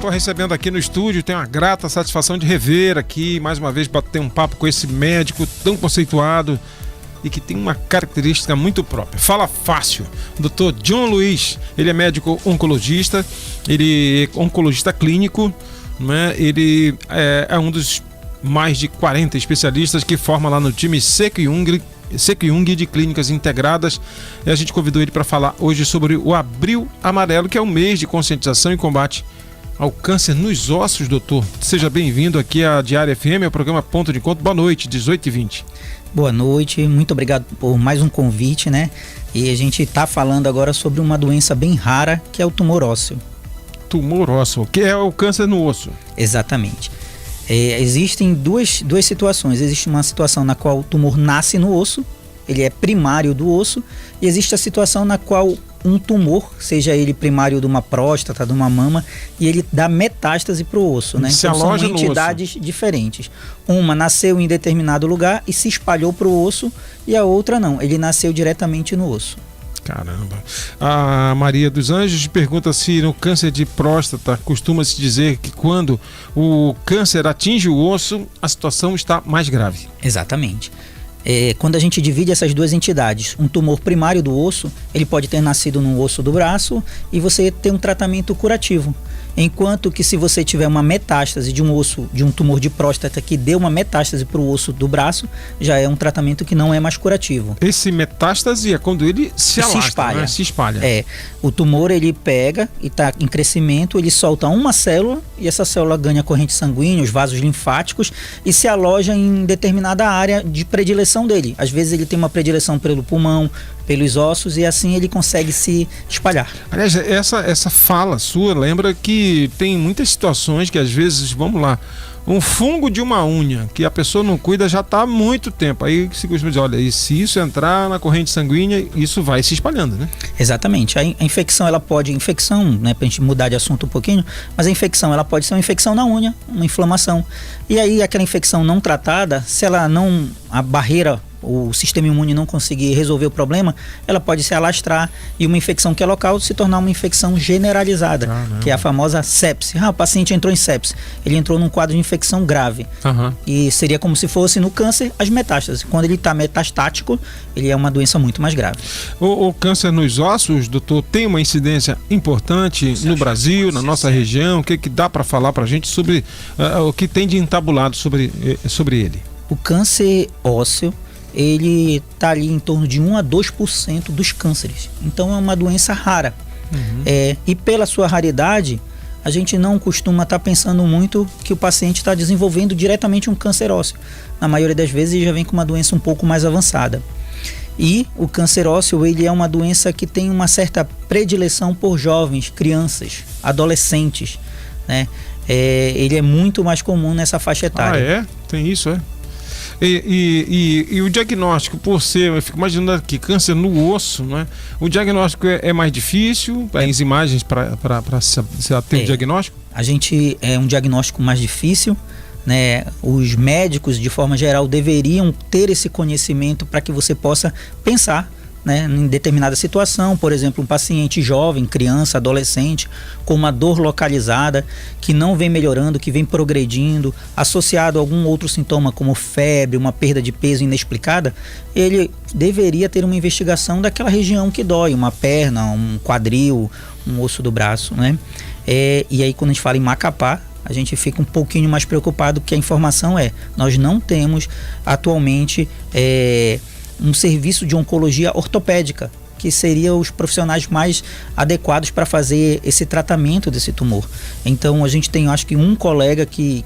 estou recebendo aqui no estúdio, tenho a grata satisfação de rever aqui, mais uma vez, bater um papo com esse médico tão conceituado e que tem uma característica muito própria. Fala fácil. Dr. John Luiz, ele é médico oncologista, ele é oncologista clínico, né? Ele é um dos mais de 40 especialistas que forma lá no time Seco Jung de Clínicas Integradas. E a gente convidou ele para falar hoje sobre o Abril Amarelo, que é um mês de conscientização e combate ao câncer nos ossos, doutor. Seja bem-vindo aqui à Diária FM, ao programa Ponto de Encontro. Boa noite, 18h20. Boa noite, muito obrigado por mais um convite, né? E a gente está falando agora sobre uma doença bem rara, que é o tumor ósseo. Tumor ósseo, que é o câncer no osso. Exatamente. Existem duas situações. Existe uma situação na qual o tumor nasce no osso, ele é primário do osso, e existe a situação na qual um tumor, seja ele primário de uma próstata, de uma mama, e ele dá metástase para o osso, né? Então são entidades diferentes. Uma nasceu em determinado lugar e se espalhou para o osso, e a outra não, ele nasceu diretamente no osso. Caramba. A Maria dos Anjos pergunta se no câncer de próstata costuma-se dizer que quando o câncer atinge o osso, a situação está mais grave. Exatamente. Quando a gente divide essas duas entidades, um tumor primário do osso, ele pode ter nascido no osso do braço e você ter um tratamento curativo. Enquanto que se você tiver uma metástase de um osso, de um tumor de próstata que deu uma metástase para o osso do braço, já é um tratamento que não é mais curativo. Esse metástase é quando ele se espalha, né? Se espalha. O tumor ele pega e está em crescimento, ele solta uma célula e essa célula ganha corrente sanguínea, os vasos linfáticos e se aloja em determinada área de predileção dele. Às vezes ele tem uma predileção pelo pulmão, pelos ossos, e assim ele consegue se espalhar. Aliás, essa fala sua lembra que tem muitas situações que às vezes, vamos lá, um fungo de uma unha que a pessoa não cuida já está há muito tempo. Aí se costuma dizer, olha, e se isso entrar na corrente sanguínea, isso vai se espalhando, né? Exatamente. A infecção, ela pode, né, pra gente mudar de assunto um pouquinho, mas a infecção, ela pode ser uma infecção na unha, uma inflamação. E aí aquela infecção não tratada, se ela não, a barreira, o sistema imune não conseguir resolver o problema, ela pode se alastrar e uma infecção que é local se tornar uma infecção generalizada, que é a famosa sepse. O paciente entrou em sepse, ele entrou num quadro de infecção grave. E seria como se fosse no câncer as metástases. Quando ele está metastático, ele é uma doença muito mais grave. O câncer nos ossos, doutor, tem uma incidência importante no Brasil, na nossa região? O que dá para falar para a gente sobre o que tem de entabulado sobre ele? O câncer ósseo, ele está ali em torno de 1 a 2% dos cânceres. Então é uma doença rara. E pela sua raridade, a gente não costuma estar pensando muito que o paciente está desenvolvendo diretamente um câncer ósseo. Na maioria das vezes ele já vem com uma doença um pouco mais avançada. E o câncer ósseo, ele é uma doença que tem uma certa predileção por jovens, crianças, adolescentes, né? Ele é muito mais comum nessa faixa etária. Tem isso, E o diagnóstico, por ser, eu fico imaginando aqui, câncer no osso, né? O diagnóstico é mais difícil, as imagens para se ter um diagnóstico? A gente é um diagnóstico mais difícil, né? Os médicos, de forma geral, deveriam ter esse conhecimento para que você possa pensar, né, em determinada situação. Por exemplo, um paciente jovem, criança, adolescente, com uma dor localizada que não vem melhorando, que vem progredindo, associado a algum outro sintoma como febre, uma perda de peso inexplicada, ele deveria ter uma investigação daquela região que dói, uma perna, um quadril, um osso do braço, né? E aí quando a gente fala em Macapá, a gente fica um pouquinho mais preocupado, porque a informação nós não temos atualmente um serviço de oncologia ortopédica, que seriam os profissionais mais adequados para fazer esse tratamento desse tumor. Então a gente tem, acho que um colega que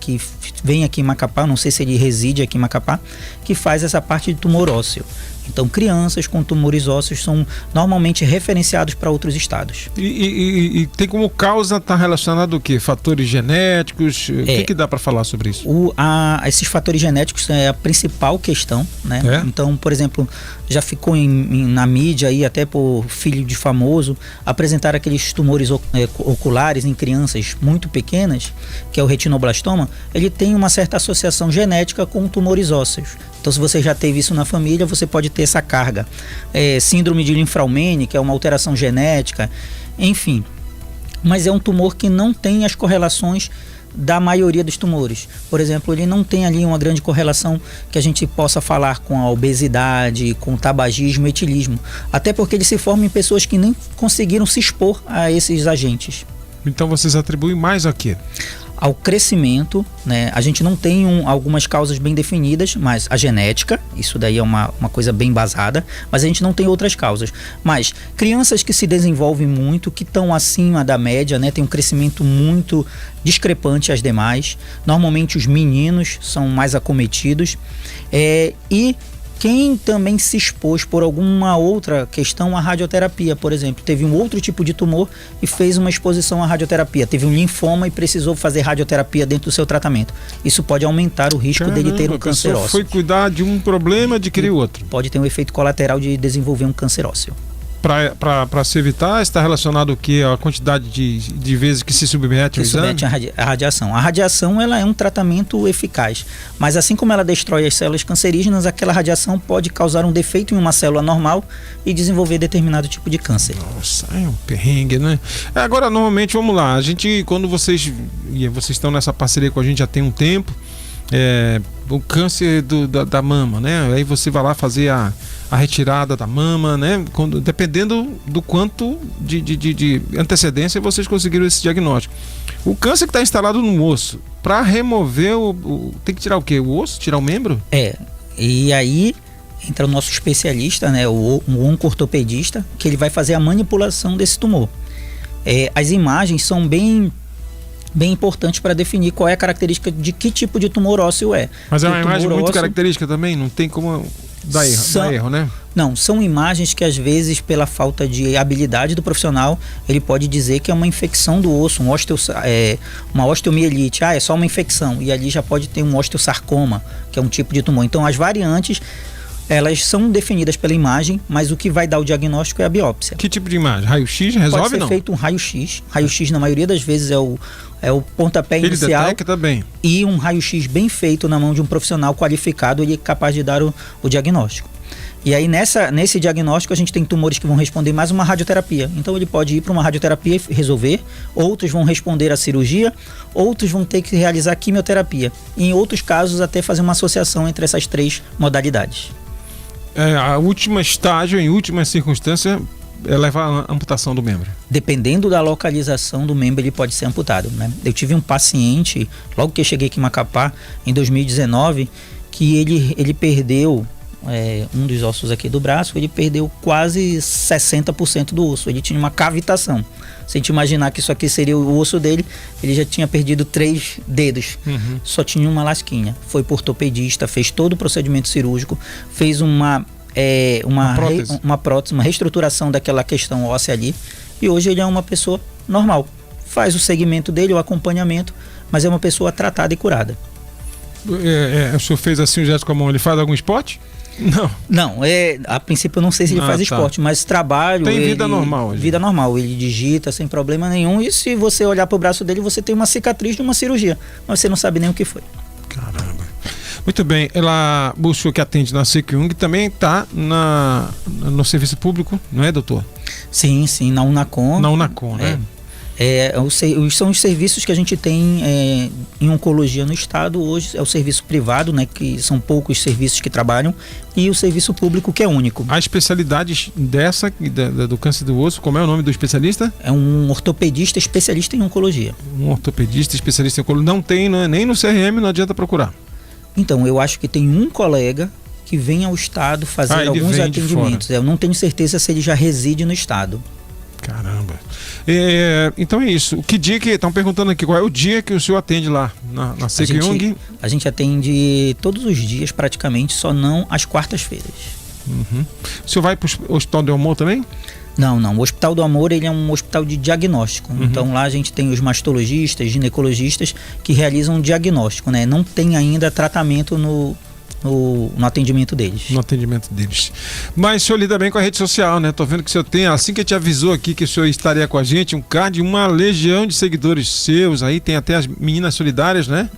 vem aqui em Macapá, não sei se ele reside aqui em Macapá, que faz essa parte de tumor ósseo. Então crianças com tumores ósseos são normalmente referenciados para outros estados. E tem como causa estar relacionado o quê? Fatores genéticos? O que dá para falar sobre isso? Esses fatores genéticos é a principal questão, né? Então, por exemplo, já ficou na mídia aí, até por filho de famoso, apresentar aqueles tumores oculares em crianças muito pequenas, que é o retinoblastoma. Ele tem uma certa associação genética com tumores ósseos. Então, se você já teve isso na família, você pode ter essa carga. Síndrome de Linfraumene, que é uma alteração genética. Enfim, mas é um tumor que não tem as correlações da maioria dos tumores. Por exemplo, ele não tem ali uma grande correlação que a gente possa falar com a obesidade, com o tabagismo, etilismo. Até porque ele se forma em pessoas que nem conseguiram se expor a esses agentes. Então vocês atribuem mais a quê? Ao crescimento, né? A gente não tem algumas causas bem definidas, mas a genética, isso daí é uma coisa bem embasada, mas a gente não tem outras causas. Mas crianças que se desenvolvem muito, que estão acima da média, né? Tem um crescimento muito discrepante às demais. Normalmente os meninos são mais acometidos. E quem também se expôs por alguma outra questão à radioterapia, por exemplo, teve um outro tipo de tumor e fez uma exposição à radioterapia, teve um linfoma e precisou fazer radioterapia dentro do seu tratamento. Isso pode aumentar o risco dele ter um câncer ósseo. Foi cuidar de um problema, adquirir outro. Pode ter um efeito colateral de desenvolver um câncer ósseo. Para se evitar, está relacionado o que? A quantidade de vezes que se submete ao exame? Se submete à radiação. A radiação, ela é um tratamento eficaz, mas assim como ela destrói as células cancerígenas, aquela radiação pode causar um defeito em uma célula normal e desenvolver determinado tipo de câncer. Nossa, é um perrengue, né? Agora, normalmente, vamos lá, a gente, quando vocês estão nessa parceria com a gente já tem um tempo, o câncer da mama, né? Aí você vai lá fazer a retirada da mama, né? Dependendo do quanto de antecedência vocês conseguiram esse diagnóstico. O câncer que está instalado no osso, para remover tem que tirar o quê? O osso? Tirar o membro? E aí entra o nosso especialista, né? O onco-ortopedista, que ele vai fazer a manipulação desse tumor. As imagens são bem importantes para definir qual é a característica de que tipo de tumor ósseo é. Mas é uma imagem muito característica também, não tem como dar erro, né? Não, são imagens que às vezes, pela falta de habilidade do profissional, ele pode dizer que é uma infecção do osso, uma osteomielite, é só uma infecção, e ali já pode ter um osteosarcoma, que é um tipo de tumor. Então as variantes, elas são definidas pela imagem, mas o que vai dar o diagnóstico é a biópsia. Que tipo de imagem? Raio-X resolve, pode ser não? feito um raio-x. Raio-x, na maioria das vezes, é o pontapé inicial. Ele detecta bem. E um raio-x bem feito na mão de um profissional qualificado, ele é capaz de dar o diagnóstico. E aí, nesse diagnóstico, a gente tem tumores que vão responder mais uma radioterapia. Então, ele pode ir para uma radioterapia e resolver. Outros vão responder à cirurgia. Outros vão ter que realizar quimioterapia. E, em outros casos, até fazer uma associação entre essas três modalidades. A última estágio, em última circunstância, é levar a amputação do membro. Dependendo da localização do membro, ele pode ser amputado, né? Eu tive um paciente, logo que eu cheguei aqui em Macapá, em 2019, que ele perdeu um dos ossos aqui do braço, ele perdeu quase 60% do osso. Ele tinha uma cavitação. Se a gente imaginar que isso aqui seria o osso dele, ele já tinha perdido 3 dedos. Só tinha uma lasquinha. Foi por ortopedista, fez todo o procedimento cirúrgico, fez uma prótese, uma reestruturação daquela questão óssea ali, e hoje ele é uma pessoa normal. Faz o segmento dele, o acompanhamento, mas é uma pessoa tratada e curada. O senhor fez assim o gesto com a mão, ele faz algum esporte? Não, a princípio eu não sei se ele faz esporte, mas trabalho... Tem vida normal hoje. Vida normal, ele digita sem problema nenhum, e se você olhar pro braço dele, você tem uma cicatriz de uma cirurgia, mas você não sabe nem o que foi. Caramba. Muito bem, ela buscou que atende na Sequiung, também está no serviço público, não é, doutor? Sim, na Unacom. Na Unacom, né? São os serviços que a gente tem em oncologia no estado hoje. É o serviço privado, né, que são poucos serviços que trabalham, e o serviço público, que é único. A especialidade do câncer do osso, como é o nome do especialista? É um ortopedista especialista em oncologia. Um ortopedista especialista em oncologia. Não tem, né? Nem no CRM, não adianta procurar. Então, eu acho que tem um colega que vem ao estado fazer alguns atendimentos. Eu não tenho certeza se ele já reside no estado. Caramba. Então é isso. Que dia que... Estão perguntando aqui, qual é o dia que o senhor atende lá na Sequiung? A gente atende todos os dias praticamente, só não às quartas-feiras. O senhor vai para o Hospital do Amor também? Não. O Hospital do Amor, ele é um hospital de diagnóstico. Então lá a gente tem os mastologistas, ginecologistas que realizam um diagnóstico, né? Não tem ainda tratamento no atendimento deles. No atendimento deles. Mas o senhor lida bem com a rede social, né? Tô vendo que o senhor tem, assim que te avisou aqui que o senhor estaria com a gente, um card, uma legião de seguidores seus aí, tem até as meninas solidárias, né?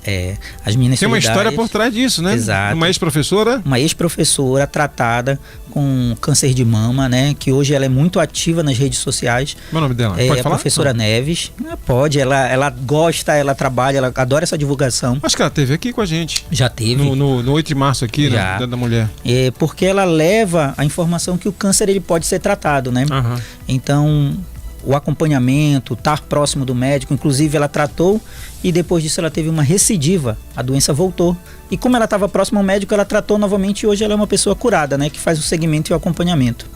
As meninas solidárias. Tem uma história por trás disso, né? Exato. Uma ex-professora? Uma ex-professora tratada com câncer de mama, né? Que hoje ela é muito ativa nas redes sociais. Qual é o nome dela? Pode falar? A professora Neves. Pode, ela gosta, ela trabalha, ela adora essa divulgação. Acho que ela esteve aqui com a gente. Já teve. No 8 de março aqui, né? Da mulher. Porque ela leva a informação que o câncer ele pode ser tratado, né? Uhum. Então, o acompanhamento, estar próximo do médico, inclusive ela tratou e depois disso ela teve uma recidiva, a doença voltou. E como ela estava próxima ao médico, ela tratou novamente e hoje ela é uma pessoa curada, né? Que faz o segmento e o acompanhamento.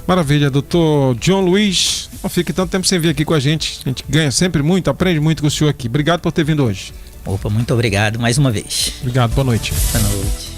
Maravilha, doutor John Luiz. Não fique tanto tempo sem vir aqui com a gente ganha sempre muito, aprende muito com o senhor aqui. Obrigado por ter vindo hoje. Opa, muito obrigado mais uma vez. Obrigado, boa noite. Boa noite.